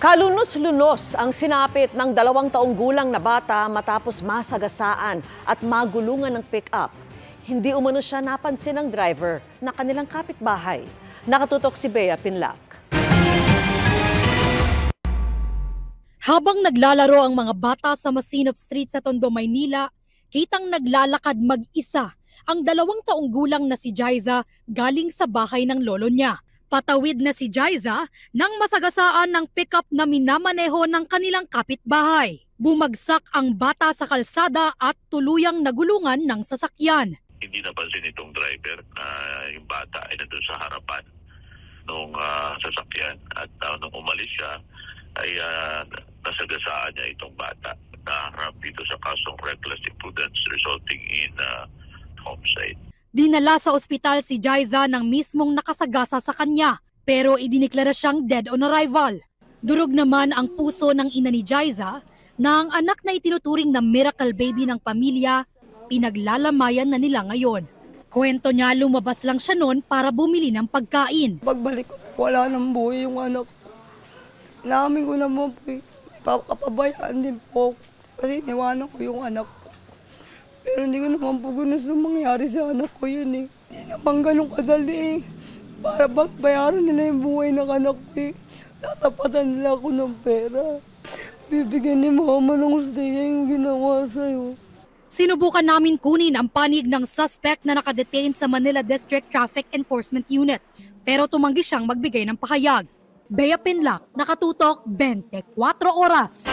Kalunos-lunos ang sinapit ng 2 taong gulang na bata matapos masagasaan at magulungan ng pick-up. Hindi umano siya napansin ng driver na kanilang kapitbahay. Nakatutok si Bea Pinlac. Habang naglalaro ang mga bata sa Masinop Street sa Tondo, Maynila, kitang naglalakad mag-isa ang 2 taong gulang na si Jaiza galing sa bahay ng lolo niya. Patawid na si Jaiza nang masagasaan ng pickup na minamaneho ng kanilang kapitbahay. Bumagsak ang bata sa kalsada at tuluyang nagulungan ng sasakyan. Hindi napansin itong driver na yung bata ay nandun sa harapan ng sasakyan at nung umalis siya ay nasagasaan niya itong bata. Naharap dito sa kasong reckless imprudence resulting in homicide. Dinala sa ospital si Jaiza ng mismong nakasagasa sa kanya, pero idiniklara siyang dead on arrival. Durog naman ang puso ng ina ni Jaiza na ang anak na itinuturing na miracle baby ng pamilya, pinaglalamayan na nila ngayon. Kwento niya, lumabas lang siya noon para bumili ng pagkain. Pagbalik ko, wala nang buhay yung anak. Namin ko naman po, papabayaan din po kasi iniwanan ko yung anak. Pero hindi ko naman po gusto mangyari sa anak ko yun eh. Hindi naman ganun kadali eh. Para bayaran nila yung buhay ng anak ko eh. Tatapatan nila ako ng pera. Bibigyan ni mama ng hustisya yung ginawa sa'yo. Sinubukan namin kunin ang panig ng suspect na nakadetain sa Manila District Traffic Enforcement Unit. Pero tumanggi siyang magbigay ng pahayag. Bea Pinlac, Nakatutok, 24 Oras.